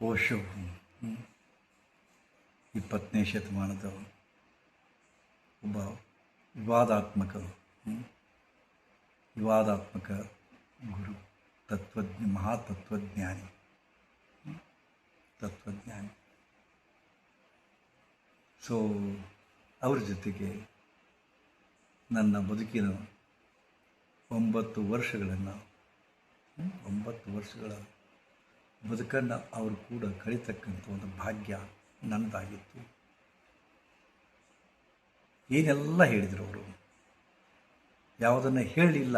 ಓಶೋ 20ನೇ ಶತಮಾನದ ಒಬ್ಬ ವಿವಾದಾತ್ಮಕ ವಿವಾದಾತ್ಮಕ ಗುರು, ಮಹಾತತ್ವಜ್ಞಾನಿ. ಸೊ ಅವ್ರ ಜೊತೆಗೆ ನನ್ನ ಬದುಕಿನ 9 ವರ್ಷಗಳನ್ನು 9 ವರ್ಷಗಳ ಬದುಕನ್ನು ಅವರು ಕೂಡ ಕಳೀತಕ್ಕಂಥ ಒಂದು ಭಾಗ್ಯ ನನ್ನದಾಗಿತ್ತು. ಏನೆಲ್ಲ ಹೇಳಿದರು ಅವರು, ಯಾವುದನ್ನು ಹೇಳಲಿಲ್ಲ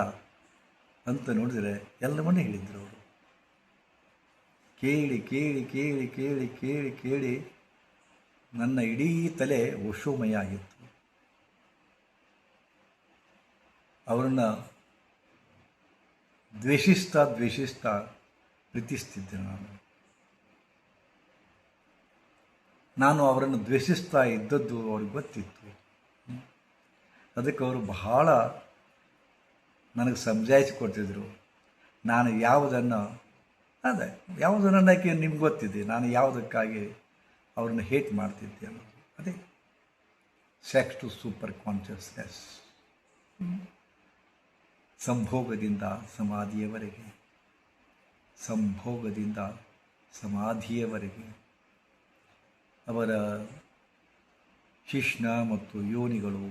ಅಂತ ನೋಡಿದರೆ ಎಲ್ಲವನ್ನೂ ಹೇಳಿದರು ಅವರು. ಕೇಳಿ ಕೇಳಿ ಕೇಳಿ ಕೇಳಿ ಕೇಳಿ ಕೇಳಿ ನನ್ನ ಇಡೀ ತಲೆ ವಶೋಮಯ ಆಗಿತ್ತು. ಅವರನ್ನು ದ್ವೇಷಿಸ್ತಾ ಪ್ರೀತಿಸ್ತಿದ್ದೆ ನಾನು ಅವರನ್ನು ದ್ವೇಷಿಸ್ತಾ ಇದ್ದದ್ದು ಅವ್ರಿಗೆ ಗೊತ್ತಿತ್ತು. ಅದಕ್ಕೆ ಅವರು ಬಹಳ ನನಗೆ ಸಮಜಾಯಿಸಿಕೊಡ್ತಿದ್ರು. ನಾನು ಯಾವುದನ್ನು ಅನ್ನೋಕ್ಕೆ ನಿಮ್ಗೆ ಗೊತ್ತಿದೆ, ನಾನು ಯಾವುದಕ್ಕಾಗಿ ಅವ್ರನ್ನ ಹೇಟ್ ಮಾಡ್ತಿದ್ದೆ ಅನ್ನೋದು. ಅದೇ ಸೆಕ್ಸ್ ಟು ಸೂಪರ್ ಕಾನ್ಷಿಯಸ್ನೆಸ್. ಸಂಭೋಗದಿಂದ ಸಮಾಧಿಯವರೆಗೆ ಅವರ ಶಿಶ್ನ ಮತ್ತು ಯೋನಿಗಳು,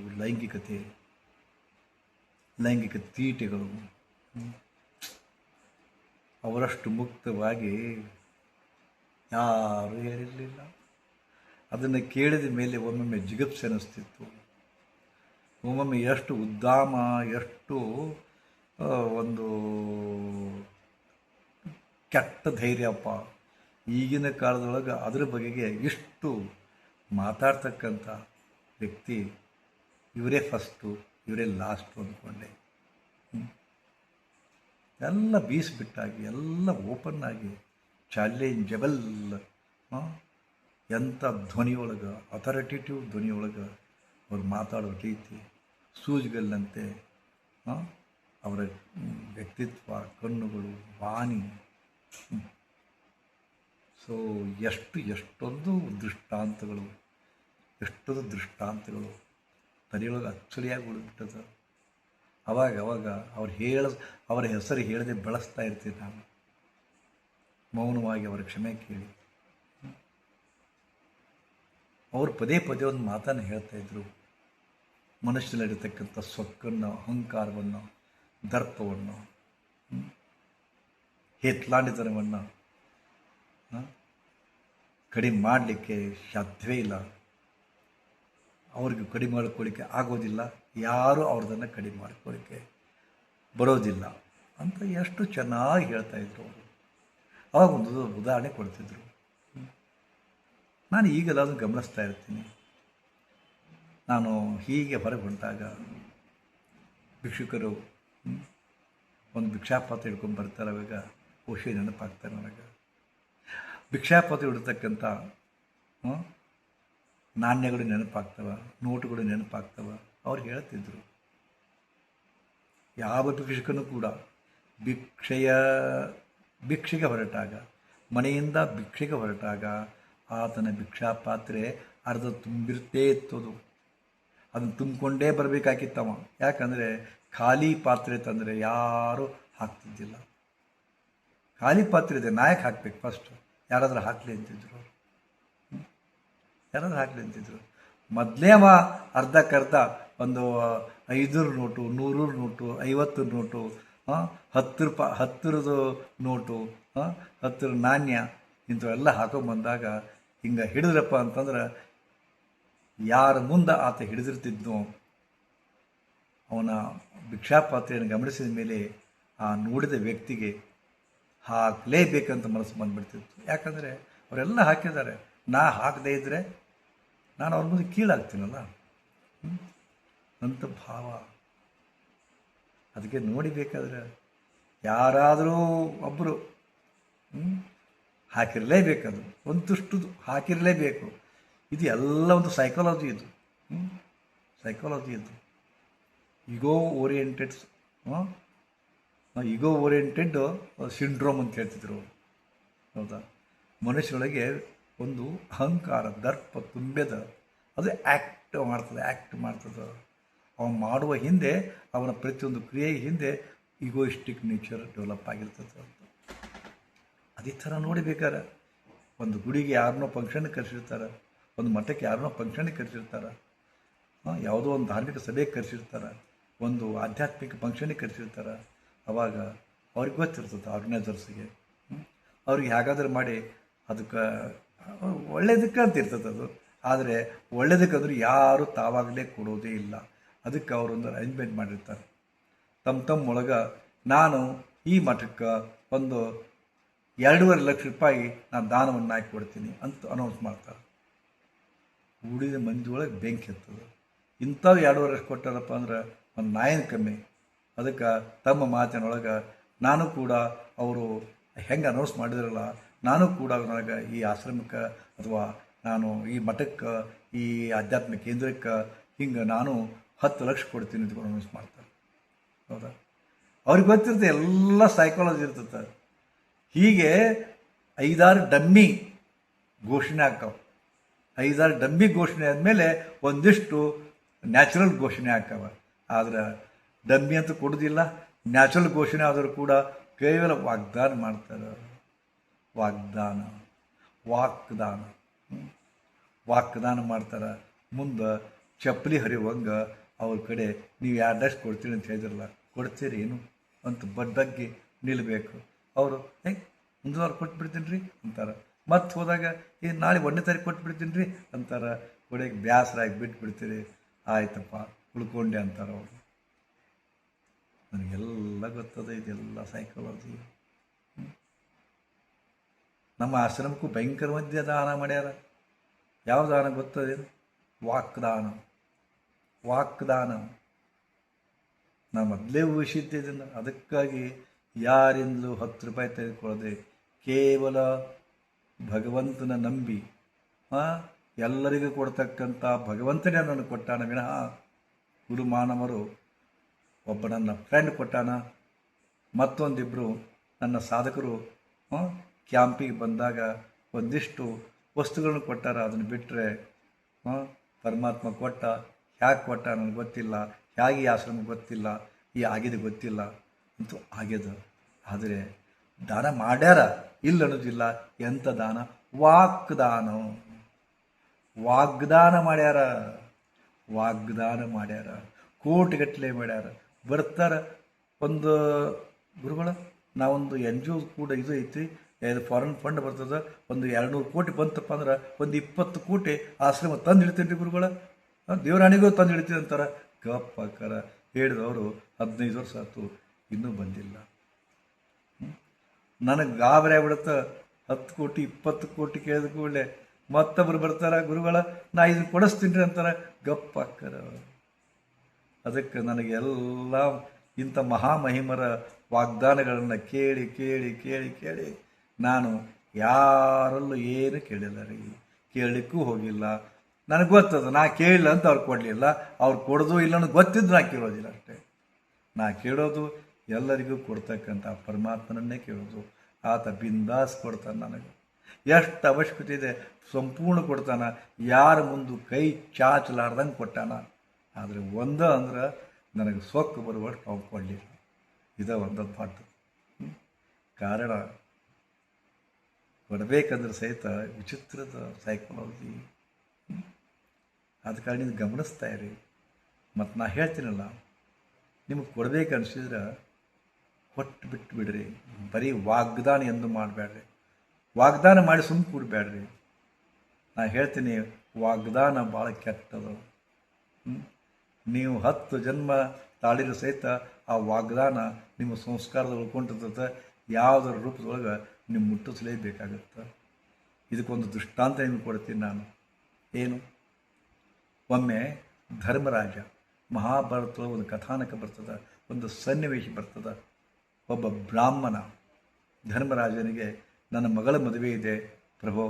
ಲೈಂಗಿಕ ತೀಟೆಗಳು ಅವರಷ್ಟು ಮುಕ್ತವಾಗಿ ಯಾರೂ ಹೇಳಿರಲಿಲ್ಲ. ಅದನ್ನು ಕೇಳಿದ ಮೇಲೆ ಒಮ್ಮೊಮ್ಮೆ ಜಿಗುಪ್ಸೆ ಅನ್ನಿಸ್ತಿತ್ತು. ಒಮ್ಮೊಮ್ಮೆ ಎಷ್ಟು ಉದ್ದಾಮ, ಎಷ್ಟು ಒಂದು ಕೆಟ್ಟ ಧೈರ್ಯಪ್ಪ. ಈಗಿನ ಕಾಲದೊಳಗೆ ಅದರ ಬಗೆಗೆ ಇಷ್ಟು ಮಾತಾಡ್ತಕ್ಕಂಥ ವ್ಯಕ್ತಿ ಇವರೇ ಫಸ್ಟು, ಇವರೇ ಲಾಸ್ಟು ಅಂದ್ಕೊಂಡೆ. ಎಲ್ಲ ಬೀಸಿಬಿಟ್ಟಾಗಿ, ಎಲ್ಲ ಓಪನ್ನಾಗಿ, ಚಾಲೆಂಜಬಲ್, ಎಂಥ ಧ್ವನಿಯೊಳಗೆ, ಅಥಾರಿಟೇಟಿವ್ ಧ್ವನಿಯೊಳಗೆ ಅವ್ರು ಮಾತಾಡೋ ರೀತಿ, ಸೂಜಿಗಲ್ಲಂತೆ ಅವರ ವ್ಯಕ್ತಿತ್ವ, ಕಣ್ಣುಗಳು, ವಾಣಿ. ಸೊ ಎಷ್ಟೊಂದು ದೃಷ್ಟಾಂತಗಳು ತಲೆಯೊಳಗೆ ಅಚ್ಚಳಿಯಾಗಿ ಉಳಿದ್ಬಿಟ್ಟದ. ಅವಾಗ ಅವರ ಹೆಸರು ಹೇಳದೆ ಬಳಸ್ತಾ ಇರ್ತೀನಿ ನಾನು, ಮೌನವಾಗಿ ಅವರ ಕ್ಷಮೆ ಕೇಳಿ. ಅವರು ಪದೇ ಒಂದು ಮಾತನ್ನು ಹೇಳ್ತಾಯಿದ್ರು. ಮನುಷ್ಯನಲ್ಲಿರತಕ್ಕಂಥ ಸೊಕ್ಕನ್ನು, ಅಹಂಕಾರವನ್ನು, ದರ್ಪವನ್ನು, ಹೇತ್ಲಾಂಡಿತನವನ್ನು ಕಡಿಮೆ ಮಾಡಲಿಕ್ಕೆ ಸಾಧ್ಯವೇ ಇಲ್ಲ. ಅವ್ರಿಗೆ ಕಡಿಮೆ ಮಾಡ್ಕೊಳ್ಳಿಕ್ಕೆ ಆಗೋದಿಲ್ಲ, ಯಾರೂ ಅವ್ರದನ್ನು ಕಡಿಮೆ ಮಾಡ್ಕೊಳ್ಳಿಕ್ಕೆ ಬರೋದಿಲ್ಲ ಅಂತ ಎಷ್ಟು ಚೆನ್ನಾಗಿ ಹೇಳ್ತಾಯಿದ್ರು ಅವರು. ಅವಾಗ ಒಂದು ಉದಾಹರಣೆ ಕೊಡ್ತಿದ್ರು. ನಾನು ಈಗೆಲ್ಲ ಅದನ್ನು ಗಮನಿಸ್ತಾ ಇರ್ತೀನಿ. ನಾನು ಹೀಗೆ ಹೊರಗೆ ಹೊಂಟಾಗ ಭಿಕ್ಷುಕರು ಒಂದು ಭಿಕ್ಷಾಪಾತ್ರ ಹಿಡ್ಕೊಂಡು ಬರ್ತಾರೆ. ಅವಾಗ ಖುಷಿ ನೆನಪಾಗ್ತಾರೆ ನನಗೆ. ಭಿಕ್ಷಾಪಾತ್ರ ಹಿಡ್ತಕ್ಕಂಥ ನಾಣ್ಯಗಳು ನೆನಪಾಗ್ತವೆ, ನೋಟುಗಳು ನೆನಪಾಗ್ತವೆ. ಅವ್ರು ಹೇಳ್ತಿದ್ರು, ಯಾವ ಭಿಕ್ಷುಕನೂ ಕೂಡ ಭಿಕ್ಷೆಗೆ ಹೊರಟಾಗ, ಮನೆಯಿಂದ ಭಿಕ್ಷೆಗೆ ಹೊರಟಾಗ ಆತನ ಭಿಕ್ಷಾಪಾತ್ರೆ ಅರ್ಧ ತುಂಬಿರ್ತೇ ಇತ್ತದು. ಅದನ್ನು ತುಂಬಿಕೊಂಡೇ ಬರಬೇಕಾಗಿತ್ತವ. ಯಾಕಂದರೆ ಖಾಲಿ ಪಾತ್ರೆ ತಂದರೆ ಯಾರೂ ಹಾಕ್ತಿದ್ದಿಲ್ಲ. ಖಾಲಿ ಪಾತ್ರೆ ಇದೆ, ನಾಯಕ ಹಾಕ್ಬೇಕು ಫಸ್ಟ್. ಯಾರಾದರೂ ಹಾಕಲಿ ಅಂತಿದ್ರು. ಮೊದಲೇ ಅರ್ಧಕ್ಕರ್ಧ ಒಂದು 500 ನೋಟು, 100 ನೋಟು, 50 ನೋಟು, 10 ನೋಟು, 10 ನಾಣ್ಯ ಇಂಥವೆಲ್ಲ ಹಾಕೊಂಬಂದಾಗ ಹಿಂಗೆ ಹಿಡಿದ್ರಪ್ಪ ಅಂತಂದ್ರೆ ಯಾರ ಮುಂದೆ ಆತ ಹಿಡಿದಿರ್ತಿದ್ನೋ ಅವನ ಭಿಕ್ಷಾಪಾತ್ರೆಯನ್ನು ಗಮನಿಸಿದ ಮೇಲೆ ಆ ನೋಡಿದ ವ್ಯಕ್ತಿಗೆ ಹಾಕಲೇಬೇಕಂತ ಮನಸ್ಸು ಬಂದುಬಿಡ್ತಿತ್ತು. ಯಾಕಂದರೆ ಅವರೆಲ್ಲ ಹಾಕಿದ್ದಾರೆ, ನಾ ಹಾಕದೇ ಇದ್ದರೆ ನಾನು ಅವ್ರ ಮುಂದೆ ಕೀಳಾಗ್ತೀನಲ್ಲ ಅಂತ ಭಾವ. ಅದಕ್ಕೆ ನೋಡಿಬೇಕಾದ್ರೆ ಯಾರಾದರೂ ಒಬ್ಬರು ಹಾಕಿರಲೇಬೇಕದು, ಒಂದಷ್ಟು ಹಾಕಿರಲೇಬೇಕು. ಇದು ಎಲ್ಲ ಒಂದು ಸೈಕಾಲಜಿ ಇದು. ಈಗೋ ಓರಿಯೆಂಟೆಡ್ ಸಿಂಡ್ರೋಮ್ ಅಂತ ಹೇಳ್ತಿದ್ರು. ಹೌದಾ? ಮನುಷ್ಯರೊಳಗೆ ಒಂದು ಅಹಂಕಾರ ದರ್ಪ ತುಂಬ್ಯದ, ಅದು ಆ್ಯಕ್ಟ್ ಮಾಡ್ತದೆ. ಅವನು ಮಾಡುವ ಹಿಂದೆ, ಅವನ ಪ್ರತಿಯೊಂದು ಕ್ರಿಯೆ ಹಿಂದೆ ಈಗೋಯಿಸ್ಟಿಕ್ ನೇಚರ್ ಡೆವಲಪ್ ಆಗಿರ್ತದೆ ಅಂತ. ಅದೇ ಥರ ನೋಡಿಬೇಕಾರೆ ಒಂದು ಗುಡಿಗೆ ಯಾರನ್ನೋ ಫಂಕ್ಷನ್ಗೆ ಕರೆಸಿರ್ತಾರೆ, ಒಂದು ಮಠಕ್ಕೆ ಯಾರನ್ನೋ ಫಂಕ್ಷನ್ಗೆ ಕರೆಸಿರ್ತಾರೆ, ಯಾವುದೋ ಒಂದು ಧಾರ್ಮಿಕ ಸಭೆಗೆ ಕರೆಸಿರ್ತಾರೆ, ಒಂದು ಆಧ್ಯಾತ್ಮಿಕ ಫಂಕ್ಷನಿಗೆ ಕರೆಸಿರ್ತಾರೆ. ಅವಾಗ ಅವ್ರಿಗೆ ಗೊತ್ತಿರ್ತದೆ ಆರ್ಗನೈಸರ್ಸ್ಗೆ, ಅವ್ರಿಗೆ ಹೇಗಾದ್ರೂ ಮಾಡಿ ಅದಕ್ಕೆ ಒಳ್ಳೇದಕ್ಕೆ ಅಂತ ಇರ್ತದೆ ಅದು. ಆದರೆ ಒಳ್ಳೇದಕ್ಕಂದ್ರೆ ಯಾರು ತಾವಾಗಲೇ ಕೊಡೋದೇ ಇಲ್ಲ. ಅದಕ್ಕೆ ಅವರೊಂದು ಅರೇಂಜ್ಮೆಂಟ್ ಮಾಡಿರ್ತಾರೆ. ತಮ್ಮ ಒಳಗೆ ನಾನು ಈ ಮಠಕ್ಕೆ ಒಂದು 2.5 ಲಕ್ಷ ರೂಪಾಯಿ ನಾನು ದಾನವನ್ನು ಹಾಕಿ ಕೊಡ್ತೀನಿ ಅಂತ ಅನೌನ್ಸ್ ಮಾಡ್ತಾರೆ. ಉಳಿದ ಮಂದಿ ಒಳಗೆ ಬೆಂಕಿ ಎತ್ತದ. ಇಂಥವು 2.5 ಲಕ್ಷ ಕೊಟ್ಟಾರಪ್ಪ ಅಂದ್ರೆ ಒಂದು ನಾಯಿನ ಕಮ್ಮಿ. ಅದಕ್ಕೆ ತಮ್ಮ ಮಾತಿನೊಳಗೆ ನಾನು ಕೂಡ ಅವರು ಹೆಂಗೆ ಅನೌನ್ಸ್ ಮಾಡಿದ್ರಲ್ಲ, ನಾನು ಕೂಡ ನನಗೆ ಈ ಆಶ್ರಮಕ್ಕೆ ಅಥವಾ ನಾನು ಈ ಮಠಕ್ಕೆ, ಈ ಆಧ್ಯಾತ್ಮಿಕ ಕೇಂದ್ರಕ್ಕೆ ಹಿಂಗೆ ನಾನು 10 ಲಕ್ಷ ಕೊಡ್ತೀನಿ ಅಂತ ಅನೌನ್ಸ್ ಮಾಡ್ತಾರೆ. ಹೌದಾ? ಅವ್ರಿಗೆ ಗೊತ್ತಿರುತ್ತೆ, ಎಲ್ಲ ಸೈಕಾಲಜಿ ಇರ್ತದೆ. ಹೀಗೆ 5-6 ಡಮ್ಮಿ ಘೋಷಣೆ ಆಗ್ತಾವೆ. 5-6 ಡಮ್ಮಿ ಘೋಷಣೆ ಆದಮೇಲೆ ಒಂದಿಷ್ಟು ನ್ಯಾಚುರಲ್ ಘೋಷಣೆ ಆಗ್ತಾವೆ. ಆದರೆ ಡಮ್ಮಿ ಅಂತೂ ಕೊಡೋದಿಲ್ಲ, ನ್ಯಾಚುರಲ್ ಘೋಷಣೆ ಆದರೂ ಕೂಡ ಕೇವಲ ವಾಗ್ದಾನ ಮಾಡ್ತಾರೆ. ವಾಕ್ದಾನ ಮಾಡ್ತಾರೆ. ಮುಂದೆ ಚಪ್ಪಲಿ ಹರಿಯುವಂಗೆ ಅವ್ರ ಕಡೆ ನೀವು 2 ಲಕ್ಷ ಕೊಡ್ತೀರಿ ಅಂತ ಹೇಳಿದ್ರಲ್ಲ, ಕೊಡ್ತೀರಿ ಏನು ಅಂತ ಬಗ್ಗೆ ನಿಲ್ಲಬೇಕು. ಅವರು ಮುಂದಿನವ್ರು ಕೊಟ್ಬಿಡ್ತೀನಿ ರೀ ಅಂತಾರೆ. ಮತ್ತೆ ಹೋದಾಗ ನಾಳೆ 1ನೇ ತಾರೀಕು ಕೊಟ್ಬಿಡ್ತೀನಿ ರೀ ಅಂತಾರೆ. ಕೊಡೆಗೆ ಬೇಸರಾಗಿ ಬಿಟ್ಬಿಡ್ತೀರಿ. ಆಯ್ತಪ್ಪ ಉಳ್ಕೊಂಡೆ ಅಂತಾರೆ ಅವರು. ನನಗೆಲ್ಲ ಗೊತ್ತದೆ, ಇದೆಲ್ಲ ಸೈಕಾಲಜಿ. ನಮ್ಮ ಆಶ್ರಮಕ್ಕೂ ಭಯಂಕರವಾದ ದಾನ ಮಾಡ್ಯಾರ. ಯಾವ ದಾನ ಗೊತ್ತದೆ? ವಾಕ್ದಾನ. ನಾ ಮೊದಲೇ ಊಹಿಸಿದ್ದೆ ಇದನ್ನು. ಅದಕ್ಕಾಗಿ ಯಾರಿಂದಲೂ 10 ರೂಪಾಯಿ ತೆಗೆದುಕೊಳ್ಳದೆ ಕೇವಲ ಭಗವಂತನ ನಂಬಿ ಎಲ್ಲರಿಗೂ ಕೊಡ್ತಕ್ಕಂಥ ಭಗವಂತನೇ ನನಗೆ ಕೊಟ್ಟಾನ ವಿನಃ ಗುರುಮಾನವರು ಒಬ್ಬ ನನ್ನ ಫ್ರೆಂಡ್ ಕೊಟ್ಟಾನ, ಮತ್ತೊಂದಿಬ್ಬರು ನನ್ನ ಸಾಧಕರು ಕ್ಯಾಂಪಿಗೆ ಬಂದಾಗ ಒಂದಿಷ್ಟು ವಸ್ತುಗಳನ್ನು ಕೊಟ್ಟಾರ. ಅದನ್ನು ಬಿಟ್ಟರೆ ಪರಮಾತ್ಮ ಕೊಟ್ಟ, ಹ್ಯಾಗೆ ಕೊಟ್ಟ ನನಗೆ ಗೊತ್ತಿಲ್ಲ, ಹೇಗೆ ಈ ಆಶ್ರಮ ಗೊತ್ತಿಲ್ಲ, ಈ ಆಗಿದೆ ಗೊತ್ತಿಲ್ಲ ಅಂತೂ ಆಗ್ಯದ. ಆದರೆ ದಾನ ಮಾಡ್ಯಾರ, ಇಲ್ಲ ಅನ್ನೋದಿಲ್ಲ. ಎಂಥ ದಾನ? ವಾಗ್ದಾನ ಮಾಡ್ಯಾರ. ಕೋಟಿಗಟ್ಟಲೆ ಮಾಡ್ಯಾರ. ಬರ್ತಾರೆ ಒಂದು ಗುರುಗಳ, ನಾವೊಂದು NGO ಕೂಡ ಇದು ಐತಿ, ಫಾರಿನ್ ಫಂಡ್ ಬರ್ತದೆ, ಒಂದು 200 ಕೋಟಿ ಬಂತಪ್ಪ ಅಂದ್ರೆ ಒಂದು 20 ಕೋಟಿ ಆಶ್ರಮ ತಂದು ಇಡ್ತೀನಿ ರೀ ಗುರುಗಳ, ದೇವರಾಣಿಗೂ ತಂದು ಇಡ್ತೀವಿ ಅಂತಾರೆ. ಗಪ್ಪಕ್ಕರ ಹೇಳಿದವರು 15 ವರ್ಷ ಆಯ್ತು, ಇನ್ನೂ ಬಂದಿಲ್ಲ. ನನಗೆ ಗಾಬರಿ ಆಗ್ಬಿಡುತ್ತೆ. 10 ಕೋಟಿ 20 ಕೋಟಿ ಕೇಳಿದ ಕೂಡಲೇ ಮತ್ತೊಬ್ಬರು ಬರ್ತಾರೆ, ಗುರುಗಳ ನಾ ಇದನ್ನು ಕೊಡಿಸ್ತೀನಿ ಅಂತಾರೆ. ಗಪ್ಪಕ್ಕರ. ಅದಕ್ಕೆ ನನಗೆಲ್ಲ ಇಂಥ ಮಹಾಮಹಿಮರ ವಾಗ್ದಾನಗಳನ್ನು ಕೇಳಿ ಕೇಳಿ ಕೇಳಿ ಕೇಳಿ ನಾನು ಯಾರಲ್ಲೂ ಏನು ಕೇಳಿಲ್ಲ ರೀ, ಕೇಳಲಿಕ್ಕೂ ಹೋಗಿಲ್ಲ. ನನಗೆ ಗೊತ್ತದ ನಾ ಕೇಳಿಲ್ಲ ಅಂತ ಅವ್ರು ಕೊಡಲಿಲ್ಲ, ಅವ್ರು ಕೊಡೋದು ಇಲ್ಲ ಅನ್ನೋದು ಗೊತ್ತಿದ್ದು ನಾ ಕೇಳೋದಿಲ್ಲ ಅಷ್ಟೇ. ನಾ ಕೇಳೋದು ಎಲ್ಲರಿಗೂ ಕೊಡ್ತಕ್ಕಂಥ ಪರಮಾತ್ಮನನ್ನೇ ಕೇಳೋದು. ಆತ ಬಿಂದಾಸ್ ಕೊಡ್ತಾನೆ. ನನಗೆ ಎಷ್ಟು ಅವಶ್ಯಕತೆ ಇದೆ ಸಂಪೂರ್ಣ ಕೊಡ್ತಾನೆ. ಯಾರ ಮುಂದೆ ಕೈ ಚಾಚಲಾರ್ದಂಗೆ ಕೊಟ್ಟಾನ. ಆದರೆ ಅಂದ್ರೆ ನನಗೆ ಸೊಕ್ಕು ಬರುವಷ್ಟು ಅವ್ನು ಕೊಡಲಿಲ್ಲ. ಇದ ಒಂದು ಪಾಠ. ಕಾರಣ ಕೊಡಬೇಕಂದ್ರೆ ಸಹಿತ ವಿಚಿತ್ರದ ಸೈಕಾಲಜಿ. ಆದ ಕಾರಣ ನೀವು ಗಮನಿಸ್ತಾ ಇರಿ. ಮತ್ತು ನಾ ಹೇಳ್ತೀನಲ್ಲ, ನಿಮಗೆ ಕೊಡಬೇಕು ಅನಿಸಿದ್ರೆ ಕೊಟ್ಟು ಬಿಟ್ಟು ಬಿಡ್ರಿ. ಬರೀ ವಾಗ್ದಾನ ಎಂದು ಮಾಡಬೇಡ್ರಿ. ವಾಗ್ದಾನ ಮಾಡಿ ಸುಮ್ಮನೆ ಕೂಡಬೇಡ್ರಿ. ನಾ ಹೇಳ್ತೀನಿ, ವಾಗ್ದಾನ ಭಾಳ ಕೆಟ್ಟದು. ನೀವು 10 ಜನ್ಮ ತಾಳಿರೋ ಸಹಿತ ಆ ವಾಗ್ದಾನ ನಿಮ್ಮ ಸಂಸ್ಕಾರದ ಉಳ್ಕೊಂಡಿರ್ತದೆ. ಯಾವುದರ ರೂಪದೊಳಗೆ ನೀವು ಮುಟ್ಟಿಸಲೇಬೇಕಾಗತ್ತೆ. ಇದಕ್ಕೊಂದು ದೃಷ್ಟಾಂತ ನಿಮಗೆ ಕೊಡ್ತೀನಿ ನಾನು. ಏನು? ಒಮ್ಮೆ ಧರ್ಮರಾಜ, ಮಹಾಭಾರತದೊಳಗೆ ಒಂದು ಕಥಾನಕ ಬರ್ತದೆ, ಒಂದು ಸನ್ನಿವೇಶ ಬರ್ತದೆ. ಒಬ್ಬ ಬ್ರಾಹ್ಮಣ ಧರ್ಮರಾಜನಿಗೆ, ನನ್ನ ಮಗಳ ಮದುವೆ ಇದೆ ಪ್ರಭು,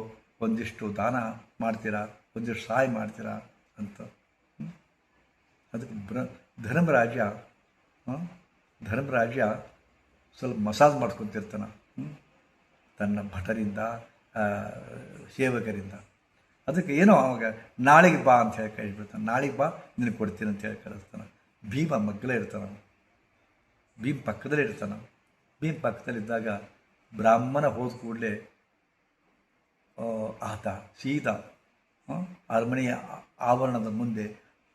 ಒಂದಿಷ್ಟು ದಾನ ಮಾಡ್ತೀರಾ, ಒಂದಿಷ್ಟು ಸಹಾಯ ಮಾಡ್ತೀರಾ ಅಂತ. ಅದಕ್ಕೆ ಧರ್ಮರಾಜ ಸ್ವಲ್ಪ ಮಸಾಜ್ ಮಾಡ್ಕೊತಿರ್ತಾನೆ. ತನ್ನ ಭಟರಿಂದ ಸೇವಕರಿಂದ. ಅದಕ್ಕೆ ಏನೋ ಅವಾಗ ನಾಳೆಗೆ ಬಾ ಅಂತ ಹೇಳಿ ಕಳಿಸ್ಬಿಡ್ತಾನೆ. ನಾಳೆಗೆ ಬಾ ನಿನಗೆ ಕೊಡ್ತೀನಿ ಅಂತ ಹೇಳಿ ಕಳಿಸ್ತಾನೆ. ಭೀಮ ಮಗ್ಗಲೇ ಇರ್ತಾನೆ, ಭೀಮ್ ಪಕ್ಕದಲ್ಲೇ ಇರ್ತಾನೆ. ಭೀಮ್ ಪಕ್ಕದಲ್ಲಿದ್ದಾಗ ಬ್ರಾಹ್ಮಣ ಹೋದ ಕೂಡಲೇ ಆತ ಸೀದಾ ಅರಮನೆಯ ಆವರಣದ ಮುಂದೆ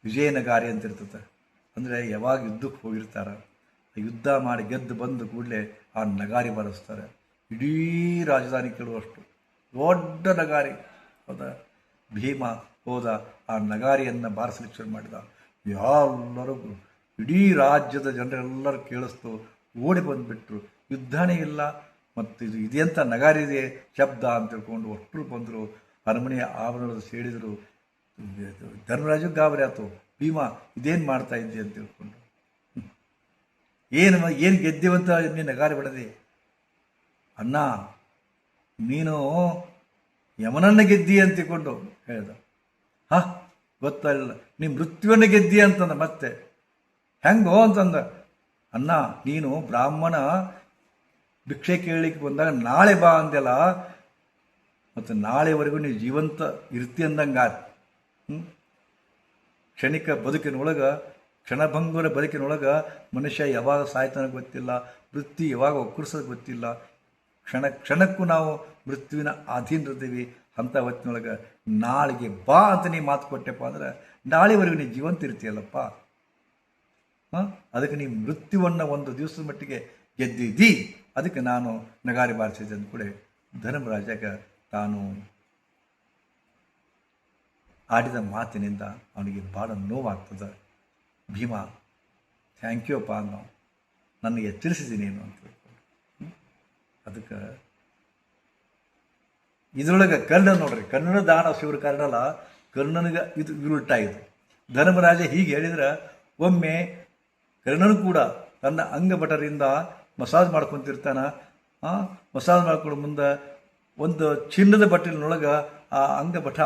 ವಿಜಯನಗಾರಿ ಅಂತ ಇರ್ತದೆ. ಅಂದರೆ ಯಾವಾಗ ಯುದ್ಧಕ್ಕೆ ಹೋಗಿರ್ತಾರೆ, ಯುದ್ಧ ಮಾಡಿ ಗೆದ್ದು ಬಂದ ಕೂಡಲೇ ಆ ನಗಾರಿ ಬಾರಿಸ್ತಾರೆ. ಇಡೀ ರಾಜಧಾನಿ ಕೇಳುವಷ್ಟು ದೊಡ್ಡ ನಗಾರಿ. ಹೌದಾ? ಭೀಮ ಹೋದ, ಆ ನಗಾರಿಯನ್ನು ಬಾರಿಸಲಿಕ್ಕೆ ಶುರು ಮಾಡಿದ. ಎಲ್ಲರಿಗೂ ಇಡೀ ರಾಜ್ಯದ ಜನರೆಲ್ಲರೂ ಕೇಳಿಸ್ತು, ಓಡಿ ಬಂದುಬಿಟ್ರು. ಯುದ್ಧನೇ ಇಲ್ಲ, ಮತ್ತು ಇದು ಇದೆಂಥ ನಗಾರಿದೆ ಶಬ್ದ ಅಂತ ತಿಳ್ಕೊಂಡು ಒಟ್ಟರು ಬಂದರು. ಅರಮನೆಯ ಆವರಣದ ಸೇಡಿದರು. ಧರ್ಮರಾಜು ಗಾಬರಿ ಆಯಿತು. ಭೀಮ ಇದೇನು ಮಾಡ್ತಾ ಇದ್ದೆ ಅಂತ ತಿಳ್ಕೊಂಡು, ಏನು ಗೆದ್ದೇವಂತ ನೀನು ನಗಾರಿ ಬಡದೆ? ಅಣ್ಣ ನೀನು ಯಮನನ್ನು ಗೆದ್ದಿ ಅಂತ ತಿಳ್ಕೊಂಡು ಹೇಳ್ದ. ಗೊತ್ತಲ್ಲ, ನೀ ಮೃತ್ಯುವನ್ನು ಗೆದ್ದಿ ಅಂತಂದ. ಮತ್ತೆ ಹೆಂಗೋ ಅಂತಂದ. ಅಣ್ಣ ನೀನು ಬ್ರಾಹ್ಮಣ ಭಿಕ್ಷೆ ಕೇಳಲಿಕ್ಕೆ ಬಂದಾಗ ನಾಳೆ ಬಾ ಅಂದೆಲ್ಲ, ಮತ್ತು ನಾಳೆವರೆಗೂ ನೀವು ಜೀವಂತ ಇರ್ತಿ ಅಂದಂಗೆ ಕ್ಷಣಿಕ ಬದುಕಿನೊಳಗೆ, ಕ್ಷಣಭಂಗುರ ಬದುಕಿನೊಳಗೆ ಮನುಷ್ಯ ಯಾವಾಗ ಸಾಯ್ತಾನೆ ಗೊತ್ತಿಲ್ಲ, ಮೃತ್ಯು ಯಾವಾಗ ಒಕ್ಕರ್ಸೋದು ಗೊತ್ತಿಲ್ಲ. ಕ್ಷಣಕ್ಕೂ ನಾವು ಮೃತ್ಯುವಿನ ಅಧೀನರಿದ್ದೀವಿ. ಅಂಥ ಹೊತ್ತಿನೊಳಗೆ ನಾಳೆಗೆ ಬಾ ಅಂತ ನೀ ಮಾತು ಕೊಟ್ಟೆಪ್ಪ ಅಂದ್ರೆ ನಾಳೆವರೆಗೂ ನೀನು ಜೀವಂತ ಇರ್ತೀಯಲ್ಲಪ್ಪ. ಅದಕ್ಕೆ ನೀವು ಮೃತ್ಯುವನ್ನು ಒಂದು ದಿವಸದ ಮಟ್ಟಿಗೆ ಗೆದ್ದಿದ್ದಿ, ಅದಕ್ಕೆ ನಾನು ನಗಾರಿ ಬಾರಿಸಿದೆ ಅಂದ್ಕೂಡೆ ಧರ್ಮರಾಜಗ ತಾನು ಆಡಿದ ಮಾತಿನಿಂದ ಅವನಿಗೆ ಭಾಳ ನೋವಾಗ್ತದೆ. ಭೀಮ ಥ್ಯಾಂಕ್ ಯು ಅಪ್ಪ ಅನ್ನೋ, ನನಗೆ ಎಚ್ಚರಿಸಿದ್ದೀನಿ ಏನು ಅಂತ ಹೇಳ್ಕೊಂಡು. ಅದಕ್ಕೆ ಇದರೊಳಗೆ ಕರ್ಣ ನೋಡ್ರಿ, ಕರ್ಣನ ದಾನ ಶಿವರ ಕರ್ಣಲ್ಲ, ಕರ್ಣನಿಗೆ ಇದು ಉಲ್ಟಾ. ಇದು ಧರ್ಮರಾಜ ಹೀಗೆ ಹೇಳಿದ್ರೆ ಒಮ್ಮೆ ಕರ್ಣನು ಕೂಡ ತನ್ನ ಅಂಗಭಟರಿಂದ ಮಸಾಜ್ ಮಾಡ್ಕೊತಿರ್ತಾನ. ಮಸಾಜ್ ಮಾಡ್ಕೊಂಡು ಮುಂದೆ ಒಂದು ಚಿನ್ನದ ಬಟ್ಟಲಿನೊಳಗೆ ಆ ಅಂಗಭಟ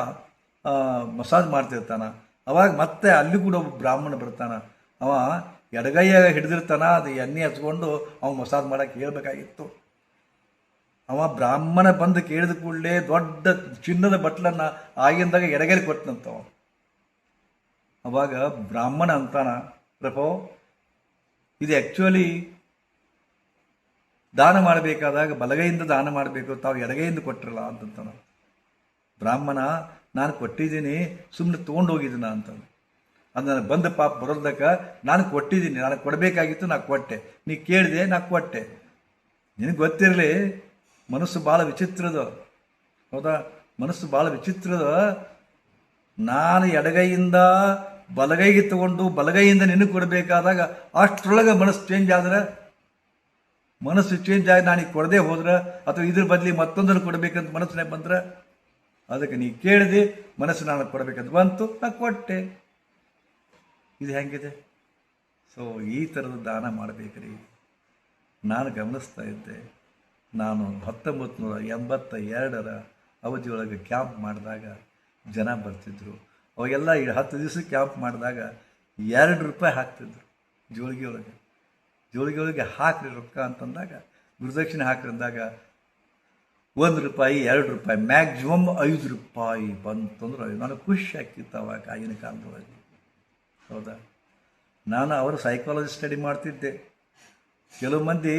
ಮಸಾಜ್ ಮಾಡ್ತಿರ್ತಾನ. ಅವಾಗ ಮತ್ತೆ ಅಲ್ಲಿ ಕೂಡ ಒಬ್ಬ ಬ್ರಾಹ್ಮಣ ಬರ್ತಾನ. ಅವ ಎಡಗೈಯಾಗ ಹಿಡಿದಿರ್ತಾನ, ಅದು ಎಣ್ಣೆ ಹಚ್ಕೊಂಡು ಅವ ಮಸಾಜ್ ಮಾಡೋಕ್ಕೆ ಹೇಳ್ಬೇಕಾಗಿತ್ತು. ಅವ ಬ್ರಾಹ್ಮಣ ಬಂದು ಕೇಳಿದ ಕೂಡಲೇ ದೊಡ್ಡ ಚಿನ್ನದ ಬಟ್ಲನ್ನು ಆಗಿಂದಾಗ ಎಡಗೈಲಿ ಕೊಟ್ಟನಂತವ. ಅವಾಗ ಬ್ರಾಹ್ಮಣ ಅಂತಾನ, ಪ್ರಭೋ ಇದು ಆ್ಯಕ್ಚುಲಿ ದಾನ ಮಾಡಬೇಕಾದಾಗ ಬಲಗೈಯಿಂದ ದಾನ ಮಾಡಬೇಕು, ತಾವು ಎಡಗೈಯಿಂದ ಕೊಟ್ಟಿರಲ್ಲ ಅಂತಂತಾನ. ಬ್ರಾಹ್ಮಣ ನಾನು ಕೊಟ್ಟಿದ್ದೀನಿ, ಸುಮ್ಮನೆ ತೊಗೊಂಡೋಗಿದ್ದೀನ ಅಂತ. ಅದು ನನಗೆ ಬಂದ ಪಾಪ ಬರೋದಕ್ಕ ನಾನು ಕೊಟ್ಟಿದ್ದೀನಿ, ನನಗೆ ಕೊಡಬೇಕಾಗಿತ್ತು, ನಾನು ಕೊಟ್ಟೆ. ನೀ ಕೇಳಿದೆ, ನಾನು ಕೊಟ್ಟೆ. ನಿನಗೆ ಗೊತ್ತಿರಲಿ ಮನಸ್ಸು ಭಾಳ ವಿಚಿತ್ರದ. ಹೌದಾ? ಮನಸ್ಸು ಭಾಳ ವಿಚಿತ್ರದ. ನಾನು ಎಡಗೈಯಿಂದ ಬಲಗೈಗೆ ತಗೊಂಡು ಬಲಗೈಯಿಂದ ನಿನಗೆ ಕೊಡಬೇಕಾದಾಗ ಅಷ್ಟರೊಳಗೆ ಮನಸ್ಸು ಚೇಂಜ್ ಆದ್ರೆ, ಮನಸ್ಸು ಚೇಂಜ್ ಆಗಿ ನಾನೀಗ ಕೊಡದೆ ಹೋದ್ರೆ ಅಥವಾ ಇದ್ರ ಬದಲಿ ಮತ್ತೊಂದನ್ನು ಕೊಡಬೇಕಂತ ಮನಸ್ಸಿನಾಗ ಬಂದ್ರೆ, ಅದಕ್ಕೆ ನೀ ಕೇಳಿದೆ, ಮನಸ್ಸು ನಾನು ಕೊಡಬೇಕಂತ ಬಂತು, ನಾನು ಕೊಟ್ಟೆ. ಇದು ಹೆಂಗಿದೆ? ಸೊ ಈ ಥರದ ದಾನ ಮಾಡಬೇಕ್ರಿ. ನಾನು ಗಮನಿಸ್ತಾ ಇದ್ದೆ. ನಾನು 1982 ಅವಧಿಯೊಳಗೆ ಕ್ಯಾಂಪ್ ಮಾಡಿದಾಗ ಜನ ಬರ್ತಿದ್ರು. ಅವಾಗೆಲ್ಲ 10 ದಿವಸ ಕ್ಯಾಂಪ್ ಮಾಡಿದಾಗ ₹2 ಹಾಕ್ತಿದ್ರು ಜೋಳಿಗೆ ಒಳಗೆ ಹಾಕ್ರಿ ರೊಕ್ಕ ಅಂತಂದಾಗ, ಗುರುದಕ್ಷಿಣೆ ಹಾಕ್ರಿ ಅಂದಾಗ ₹1 ₹2 ಮ್ಯಾಕ್ಸಿಮಮ್ ₹5 ಬಂತಂದ್ರೆ ನನಗೆ ಖುಷಿ ಆಗ್ತಿತ್ತು ಅವಾಗ ಆಗಿನ ಕಾಲದೊಳಗೆ. ಹೌದಾ? ನಾನು ಅವರ ಸೈಕಾಲಜಿ ಸ್ಟಡಿ ಮಾಡ್ತಿದ್ದೆ. ಕೆಲವು ಮಂದಿ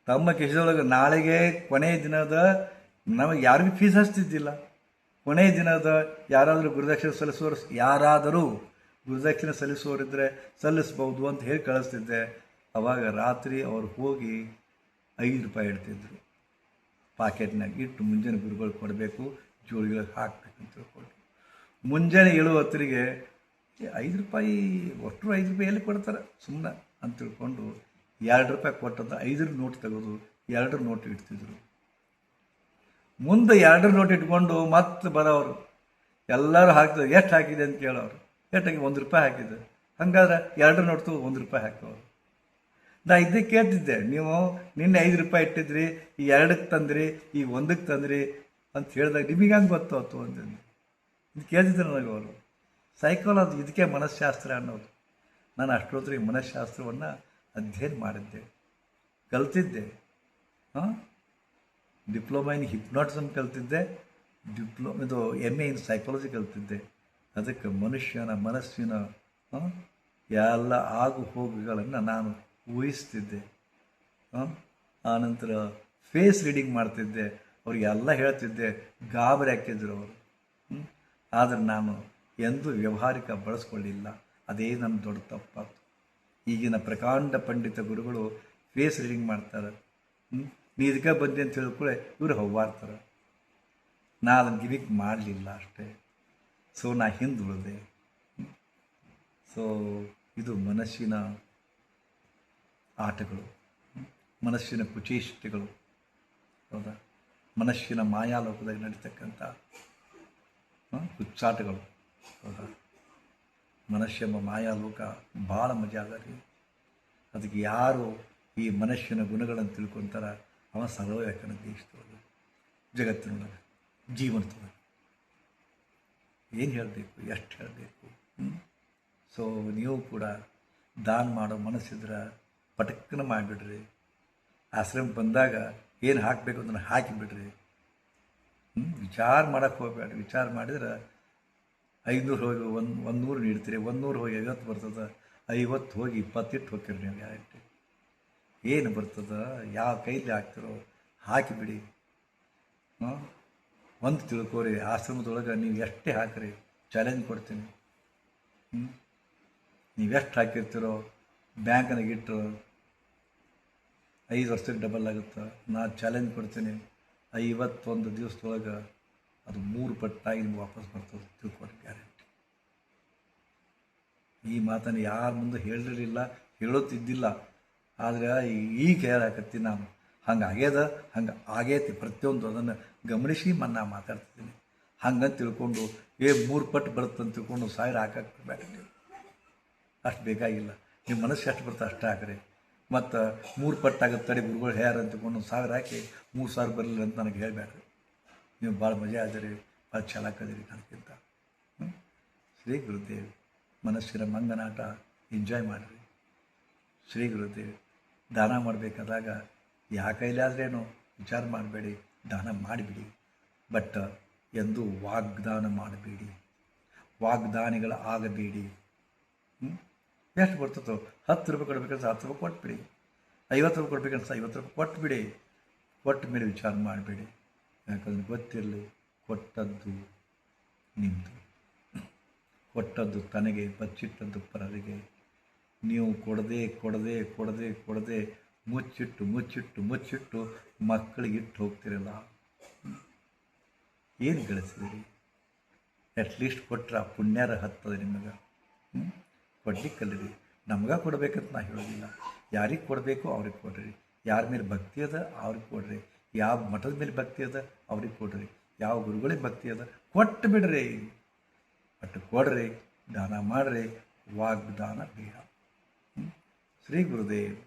ತಮ್ಮ ಕಿಶದೊಳಗೆ ನಾಳೆಗೆ ಕೊನೆಯ ದಿನದ, ನಮಗೆ ಯಾರಿಗೂ ಫೀಸ್ ಹಚ್ತಿದ್ದಿಲ್ಲ. ಕೊನೆಯ ದಿನದ ಯಾರಾದರೂ ಗುರುದಕ್ಷಿಣೆ ಸಲ್ಲಿಸುವವರಿದ್ದರೆ ಸಲ್ಲಿಸ್ಬೋದು ಅಂತ ಹೇಳಿ ಕಳಿಸ್ತಿದ್ದೆ. ಅವಾಗ ರಾತ್ರಿ ಅವ್ರು ಹೋಗಿ ₹5 ಇಡ್ತಿದ್ರು ಪಾಕೆಟ್ನಾಗ ಇಟ್ಟು, ಮುಂಜಾನೆ ಗುರುಗಳು ಕೊಡಬೇಕು, ಜೋಳಿಗಳಿಗೆ ಹಾಕ್ಬೇಕಂತ ತಿಳ್ಕೊಂಡು. ಮುಂಜಾನೆ 7 ಹೊತ್ತಿಗೆ ₹5 ಒಟ್ಟು ₹5 ಎಲ್ಲಿ ಕೊಡ್ತಾರೆ ಸುಮ್ಮನೆ ಅಂತ ತಿಳ್ಕೊಂಡು ₹2 ಕೊಟ್ಟಂತ 5 ನೋಟ್ ತೆಗೆದು 2 ನೋಟ್ ಇಡ್ತಿದ್ರು. ಮುಂದೆ 2 ನೋಟ್ ಇಟ್ಕೊಂಡು ಮತ್ತೆ ಬರೋರು ಎಲ್ಲರೂ ಹಾಕ್ತಾರೆ. ಎಷ್ಟು ಹಾಕಿದೆ ಅಂತ ಕೇಳೋರು. ಎಷ್ಟು ₹1 ಹಾಕಿದೆ. ಹಾಗಾದ್ರೆ 2 ನೋಟ್ ತಗೋ ₹1 ಹಾಕೋರು. ನಾ ಇದ್ದೇ ಕೇಳ್ತಿದ್ದೆ, ನೀವು ನಿನ್ನೆ ₹5 ಇಟ್ಟಿದ್ರಿ, ಈ 2ಕ್ಕೆ ತಂದ್ರಿ, ಈಗ 1ಕ್ಕೆ ತಂದ್ರಿ ಅಂತ ಹೇಳಿದಾಗ ನಿಮಗೆ ಹಂಗೆ ಗೊತ್ತಾಯ್ತು ಅಂತಂದು ಇದು ಕೇಳ್ತಿದ್ದೆ ನನಗೆ ಅವರು. ಸೈಕಾಲಜಿ, ಇದಕ್ಕೆ ಮನಃಶಾಸ್ತ್ರ ಅನ್ನೋದು. ನಾನು ಅಷ್ಟೊತ್ತಿಗೆ ಮನಃಶಾಸ್ತ್ರವನ್ನು ಅಧ್ಯಯನ ಮಾಡಿದ್ದೆ, ಕಲ್ತಿದ್ದೆ. ಡಿಪ್ಲೊಮಾ ಇನ್ ಹಿಪ್ನಾಟಿಸಮ್ ಕಲ್ತಿದ್ದೆ, ಇದು MA ಇನ್ ಸೈಕಾಲಜಿ ಕಲ್ತಿದ್ದೆ. ಅದಕ್ಕೆ ಮನುಷ್ಯನ ಮನಸ್ಸಿನ ಎಲ್ಲ ಆಗು ಹೋಗುಗಳನ್ನು ನಾನು ಊಹಿಸ್ತಿದ್ದೆ. ಆನಂತರ ಫೇಸ್ ರೀಡಿಂಗ್ ಮಾಡ್ತಿದ್ದೆ, ಅವ್ರಿಗೆಲ್ಲ ಹೇಳ್ತಿದ್ದೆ, ಗಾಬರಿ ಹಾಕಿದ್ರು ಅವರು. ಆದರೆ ನಾನು ಎಂದೂ ವ್ಯವಹಾರಿಕ ಬಳಸ್ಕೊಳ್ಳಿಲ್ಲ. ಅದೇ ನನ್ನ ದೊಡ್ಡ ತಪ್ಪಾಯ್ತು. ಈಗಿನ ಪ್ರಕಾಂಡ ಪಂಡಿತ ಗುರುಗಳು ಫೇಸ್ ರೀಡಿಂಗ್ ಮಾಡ್ತಾರೆ. ನೀ ಇದಕ್ಕೆ ಬಂದೆ ಅಂತ ಹೇಳಿದ್ರೆ ಇವರು ಹವ್ವಾರ್ತಾರೆ. ನಾ ಅದನ್ನು ಗಿವಿಕ್ ಮಾಡಲಿಲ್ಲ ಅಷ್ಟೇ. ಸೊ ನಾ ಹಿಂದುಳಿದೆ. ಸೊ ಇದು ಮನಸ್ಸಿನ ಆಟಗಳು, ಮನಸ್ಸಿನ ಕುಚೇಷ್ಟೆಗಳು, ಹೌದಾ, ಮನಸ್ಸಿನ ಮಾಯಾಲೋಕದಾಗ ನಡೀತಕ್ಕಂಥ ಹುಚ್ಚಾಟಗಳು, ಹೌದಾ. ಮನಸ್ಸೆಂಬ ಮಾಯಾಲೋಕ ಭಾಳ ಮಜಾ ಅದ ರೀ. ಅದಕ್ಕೆ ಯಾರು ಈ ಮನಸ್ಸಿನ ಗುಣಗಳನ್ನು ತಿಳ್ಕೊತಾರ ಅವ ಸರ್ವವ್ಯಾಕರಣ ದೇಶದೊಳಗೆ, ಜಗತ್ತಿನೊಳಗೆ, ಜೀವನದೊಳಗೆ ಏನು ಹೇಳಬೇಕು, ಎಷ್ಟು ಹೇಳಬೇಕು. ಸೊ ನೀವು ಕೂಡ ದಾನ ಮಾಡೋ ಮನಸ್ಸಿದ್ರೆ ಪಟಕ್ಕನ ಮಾಡಿಬಿಡ್ರಿ. ಆಶ್ರಮ ಬಂದಾಗ ಏನು ಹಾಕಬೇಕು ಅದನ್ನು ಹಾಕಿಬಿಡ್ರಿ. ವಿಚಾರ ಮಾಡೋಕ್ಕೆ ಹೋಗಬೇಡ. ವಿಚಾರ ಮಾಡಿದ್ರೆ 500 ಹೋಗಿ 100 ನೀಡ್ತೀರಿ, 100 ಹೋಗಿ 50 ಬರ್ತದೆ, 50 ಹೋಗಿ 20 ಇಟ್ಟು ಹೋಗ್ತೀರಿ. ನೀವು ಗ್ಯಾರಂಟಿ ಏನು ಬರ್ತದೆ, ಯಾವ ಕೈಲಿ ಹಾಕ್ತಿರೋ ಹಾಕಿಬಿಡಿ. ಒಂದು ತಿಳ್ಕೊರಿ, ಆಶ್ರಮದೊಳಗೆ ನೀವು ಎಷ್ಟೇ ಹಾಕಿರಿ ಚಾಲೆಂಜ್ ಕೊಡ್ತೀನಿ. ನೀವೆಷ್ಟು ಹಾಕಿರ್ತೀರೋ ಬ್ಯಾಂಕ್ನಾಗ ಇಟ್ಟು 5 ವರ್ಷಕ್ಕೆ ಡಬಲ್ ಆಗುತ್ತೆ. ನಾನು ಚಾಲೆಂಜ್ ಕೊಡ್ತೀನಿ, 51 ದಿವಸದೊಳಗೆ ಅದು 3 ಪಟ್ಟಾಗಿ ನಿಮ್ಗೆ ವಾಪಸ್ ಬರ್ತದೆ. ತಿಳ್ಕೊರಿ, ಗ್ಯಾರಂಟಿ. ಈ ಮಾತನ್ನು ಯಾರ ಮುಂದೆ ಹೇಳಿರಲಿಲ್ಲ, ಹೇಳೋತಿದ್ದಿಲ್ಲ. ಆದರೆ ಈಗ ಹೇಳಾಕತ್ತೀನಿ ನಾನು. ಹಂಗೆ ಆಗ್ಯದ, ಹಂಗೆ ಆಗೈತಿ. ಪ್ರತಿಯೊಂದು ಅದನ್ನು ಗಮನಿಸಿ ನಾ ಮಾತಾಡ್ತಿದ್ದೀನಿ. ಹಂಗಂತ ತಿಳ್ಕೊಂಡು 3 ಪಟ್ಟು ಬರುತ್ತೆ ಅಂತ ತಿಳ್ಕೊಂಡು 1000 ಹಾಕಕ್ಕೆ ಬೇಡ. ಅಷ್ಟು ಬೇಕಾಗಿಲ್ಲ. ನಿಮ್ಮ ಮನಸ್ಸು ಎಷ್ಟು ಬರುತ್ತೆ ಅಷ್ಟು ಹಾಕ್ರಿ. ಮತ್ತು 3 ಪಟ್ಟಾಗುತ್ತೆ ತಡಿ ಗುರುಗಳು ಹೇರ ಅಂತ ತಿಳ್ಕೊಂಡು 1000 ಹಾಕಿ 3000 ಬರಲಿಲ್ಲ ಅಂತ ನನಗೆ ಹೇಳಬೇಡ್ರಿ. ನೀವು ಭಾಳ ಮಜಾ ಆದಿರಿ, ಭಾಳ ಛಲಾಕದಿರಿ ನನಗಿಂತ. ಶ್ರೀ ಗುರುದೇವ್. ಮನಸ್ಸಿನ ಮಂಗನಾಟ ಎಂಜಾಯ್ ಮಾಡಿರಿ. ಶ್ರೀ ಗುರುದೇವ್. ದಾನ ಮಾಡಬೇಕಾದಾಗ ಯಾವ ಕೈಲಾದ್ರೇನು ವಿಚಾರ ಮಾಡಬೇಡಿ, ದಾನ ಮಾಡಿಬಿಡಿ. ಬಟ್ ಎಂದೂ ವಾಗ್ದಾನ ಮಾಡಬೇಡಿ, ವಾಗ್ದಾನಿಗಳು ಆಗಬೇಡಿ. ಎಷ್ಟು ಬರ್ತದೋ 10 ರೂಪಾಯಿ ಕೊಡ್ಬೇಕಂತ 10 ರೂಪಾಯಿ ಕೊಟ್ಬಿಡಿ, 50 ರೂಪಾಯಿ ಕೊಡ್ಬೇಕಂತ 50 ರೂಪಾಯಿ ಕೊಟ್ಬಿಡಿ. ಕೊಟ್ಟ ಮೇಲೆ ವಿಚಾರ ಮಾಡಬೇಡಿ. ಯಾಕಂದ್ರೆ ಗೊತ್ತಿರಲಿ, ಕೊಟ್ಟದ್ದು ನಿಮ್ಮದು, ಕೊಟ್ಟದ್ದು ತನಗೆ, ಬಚ್ಚಿಟ್ಟದ್ದು ಪರರಿಗೆ. ನೀವು ಕೊಡದೆ ಕೊಡದೆ ಕೊಡದೆ ಕೊಡದೆ ಮುಚ್ಚಿಟ್ಟು ಮುಚ್ಚಿಟ್ಟು ಮುಚ್ಚಿಟ್ಟು ಮಕ್ಕಳಿಗೆ ಇಟ್ಟು ಹೋಗ್ತಿರಲ್ಲ. ಏನು ಗಳಿಸಿದಿರಿ? ಅಟ್ಲೀಸ್ಟ್ ಕೊಟ್ಟರೆ ಆ ಪುಣ್ಯರ ಹತ್ತದ ನಿಮಗೆ. ಕೊಡ್ಲಿಕ್ಕೆ ಕಲೀರಿ. ನಮ್ಗೆ ಕೊಡಬೇಕಂತ ನಾ ಹೇಳೋದಿಲ್ಲ. ಯಾರಿಗೆ ಕೊಡಬೇಕು ಅವ್ರಿಗೆ ಕೊಡ್ರಿ. ಯಾರ ಮೇಲೆ ಭಕ್ತಿ ಅದ ಅವ್ರಿಗೆ ಕೊಡ್ರಿ. ಯಾವ ಮಠದ ಮೇಲೆ ಭಕ್ತಿ ಅದ ಅವ್ರಿಗೆ ಕೊಡ್ರಿ. ಯಾವ ಗುರುಗಳಿಗೆ ಭಕ್ತಿ ಅದ ಕೊಟ್ಟು ಬಿಡ್ರಿ. ಬಟ್ ಕೊಡ್ರಿ, ದಾನ ಮಾಡಿರಿ, ವಾಗ್ದಾನ ಬೇಡ. ಶ್ರೀ ಗುರುದೇವ್.